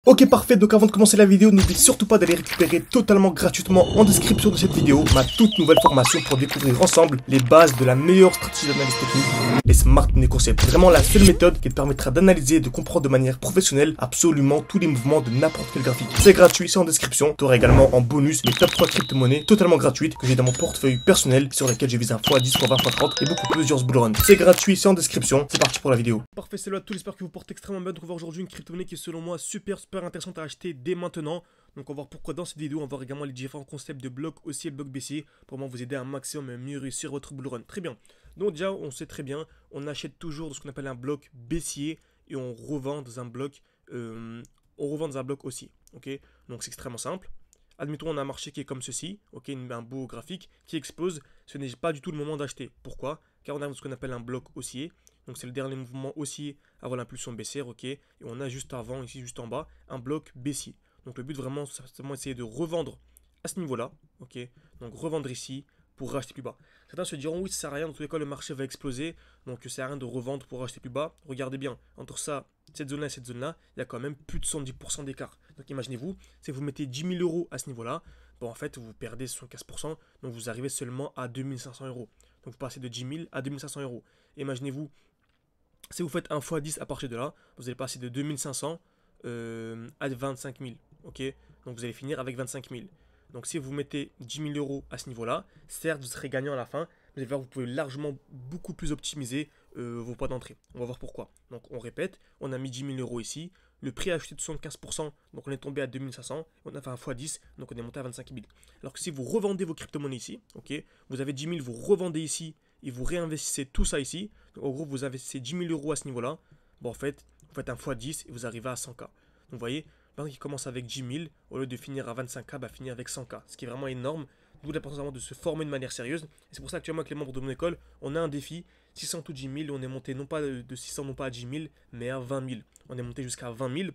Ok parfait, donc avant de commencer la vidéo, n'oublie surtout pas d'aller récupérer totalement gratuitement en description de cette vidéo ma toute nouvelle formation pour découvrir ensemble les bases de la meilleure stratégie d'analyse technique, les Smart Money Concepts. Vraiment la seule méthode qui te permettra d'analyser et de comprendre de manière professionnelle absolument tous les mouvements de n'importe quel graphique. C'est gratuit, c'est en description. Tu auras également en bonus les top 3 crypto-monnaies totalement gratuites que j'ai dans mon portefeuille personnel sur lesquelles je vise un x10, x20, x30 et beaucoup plusieurs bull runs. C'est gratuit, c'est en description. C'est parti pour la vidéo. Parfait, c'est là, tout j'espère que vous portez extrêmement bien de revoir aujourd'hui une crypto-monnaie qui est selon moi super intéressante à acheter dès maintenant. Donc on va voir pourquoi dans cette vidéo. On va voir également les différents concepts de blocs haussier et blocs baissier pour vraiment vous aider un maximum à mieux réussir votre bull run. Très bien. Donc déjà on sait très bien, on achète toujours ce qu'on appelle un bloc baissier et on revend dans un bloc haussier. Ok, donc c'est extrêmement simple. Admettons on a un marché qui est comme ceci, ok, un beau graphique qui explose. Ce n'est pas du tout le moment d'acheter. Pourquoi? Car on a ce qu'on appelle un bloc haussier. Donc c'est le dernier mouvement haussier avant l'impulsion baissière, ok. Et on a juste avant, ici juste en bas, un bloc baissier. Donc le but vraiment, c'est vraiment essayer de revendre à ce niveau-là, ok. Donc revendre ici pour racheter plus bas. Certains se diront oui, ça sert à rien, dans tous les cas le marché va exploser, donc ça sert à rien de revendre pour racheter plus bas. Regardez bien, entre ça, cette zone-là et cette zone-là, il y a quand même plus de 70% d'écart. Donc imaginez-vous, si vous mettez 10 000 euros à ce niveau-là, bon en fait vous perdez 75%, donc vous arrivez seulement à 2500 euros. Donc vous passez de 10 000 à 2500 euros. Imaginez-vous, si vous faites un x10 à partir de là, vous allez passer de 2500 à 25 000. Ok, donc vous allez finir avec 25 000. Donc si vous mettez 10 000 euros à ce niveau-là, certes vous serez gagnant à la fin, mais vous pouvez largement beaucoup plus optimiser vos points d'entrée. On va voir pourquoi. Donc on répète, on a mis 10 000 euros ici, le prix a acheté de 75%, donc on est tombé à 2500, on a fait un x10, donc on est monté à 25 000. Alors que si vous revendez vos crypto-monnaies ici, ok, vous avez 10 000, vous revendez ici, et vous réinvestissez tout ça ici, donc en gros vous investissez 10 000 euros à ce niveau-là, bon en fait, vous faites un x10 et vous arrivez à 100K. Donc vous voyez, qui commence avec 10 000, au lieu de finir à 25K, bah finir avec 100K, ce qui est vraiment énorme, d'où l'importance de se former de manière sérieuse. Et c'est pour ça qu'actuellement avec les membres de mon école, on a un défi, 600 ou 10 000, on est monté non pas de 600, non pas à 10 000, mais à 20 000. On est monté jusqu'à 20 000,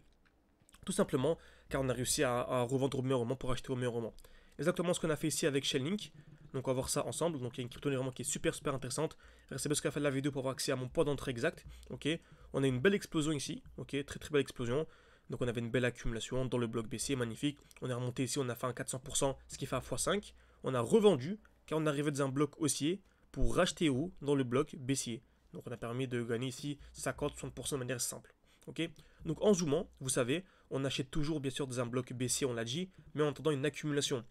tout simplement, car on a réussi à revendre au meilleur moment pour acheter au meilleur moment. Exactement ce qu'on a fait ici avec Chainlink. Donc on va voir ça ensemble. Donc il y a une crypto-monnaie vraiment qui est super intéressante. Restez bien jusqu'à la fin de la vidéo pour avoir accès à mon point d'entrée exact. Ok, on a une belle explosion ici. Ok, très belle explosion. Donc on avait une belle accumulation dans le bloc baissier, magnifique. On est remonté ici, on a fait un 400%, ce qui fait un x5. On a revendu car on arrivait dans un bloc haussier pour racheter haut dans le bloc baissier. Donc on a permis de gagner ici 50-60% de manière simple. Ok, donc en zoomant, vous savez, on achète toujours bien sûr dans un bloc baissier, on l'a dit, mais en attendant une accumulation.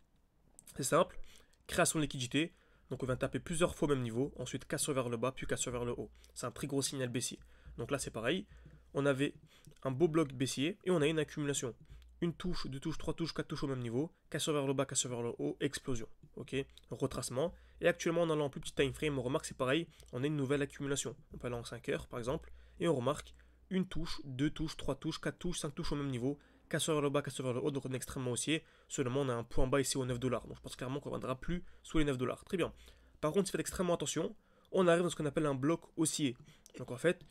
C'est simple, création de liquidité, donc on vient taper plusieurs fois au même niveau, ensuite cassure vers le bas, puis cassure vers le haut. C'est un très gros signal baissier. Donc là c'est pareil, on avait un beau bloc baissier et on a une accumulation. Une touche, deux touches, trois touches, quatre touches au même niveau, cassure vers le bas, cassure vers le haut, explosion. Ok, retracement. Et actuellement en allant en plus petit time frame, on remarque c'est pareil, on a une nouvelle accumulation. On peut aller en 5 heures par exemple, et on remarque une touche, deux touches, trois touches, quatre touches, cinq touches au même niveau, cassure vers le bas, cassure vers le haut, donc on est extrêmement haussier. Seulement on a un point bas ici aux 9 $. Donc je pense clairement qu'on ne reviendra plus sous les 9 $. Très bien. Par contre, si vous faites extrêmement attention, on arrive dans ce qu'on appelle un bloc haussier. Donc en fait,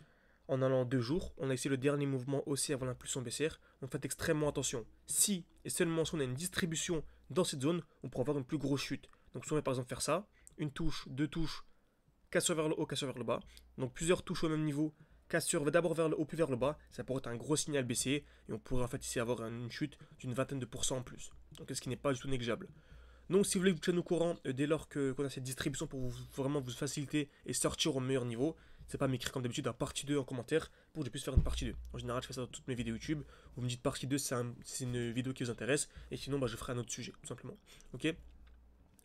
en allant 2 jours, on a ici le dernier mouvement haussier avant l'impulsion baissière. Donc faites extrêmement attention. Si et seulement si on a une distribution dans cette zone, on pourra avoir une plus grosse chute. Donc si on va par exemple faire ça, une touche, deux touches, cassure vers le haut, cassure vers le bas. Donc plusieurs touches au même niveau, cassure d'abord vers le haut puis vers le bas, ça pourrait être un gros signal baissier et on pourrait en fait ici avoir une chute d'une vingtaine de pourcents en plus. Donc ce qui n'est pas du tout négligeable. Donc si vous voulez que vous soyez au courant dès lors qu'on a cette distribution pour vraiment vous faciliter et sortir au meilleur niveau, c'est pas m'écrire comme d'habitude un partie 2 en commentaire pour que je puisse faire une partie 2. En général je fais ça dans toutes mes vidéos YouTube, vous me dites partie 2 c'est une vidéo qui vous intéresse et sinon bah, je ferai un autre sujet tout simplement. Ok,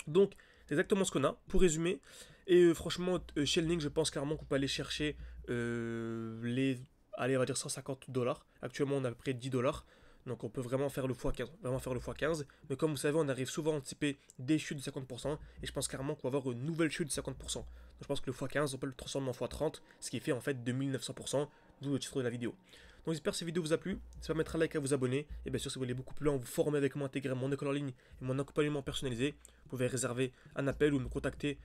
donc c'est exactement ce qu'on a pour résumer. Et franchement, Chainlink, je pense clairement qu'on peut aller chercher allez, on va dire 150 $. Actuellement, on a à peu près 10 $. Donc on peut vraiment faire le x15, Mais comme vous savez, on arrive souvent à anticiper des chutes de 50%. Et je pense clairement qu'on va avoir une nouvelle chute de 50%. Donc je pense que le x15, on peut le transformer en x30, ce qui fait en fait 2900%, d'où le titre de la vidéo. Donc j'espère que cette vidéo vous a plu. Ça va mettre un like à vous abonner. Et bien sûr, si vous voulez beaucoup plus loin, vous former avec moi, intégrer mon école en ligne et mon accompagnement personnalisé, vous pouvez réserver un appel ou me contacter.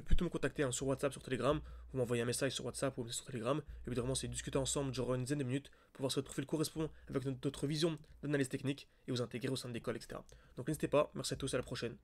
Plutôt me contacter sur WhatsApp, sur Telegram, vous m'envoyez un message sur WhatsApp ou sur Telegram. Évidemment, c'est discuter ensemble, genre une dizaine de minutes, pour voir si votre profil correspond avec notre vision d'analyse technique et vous intégrer au sein de l'école, etc. Donc n'hésitez pas, merci à tous, à la prochaine.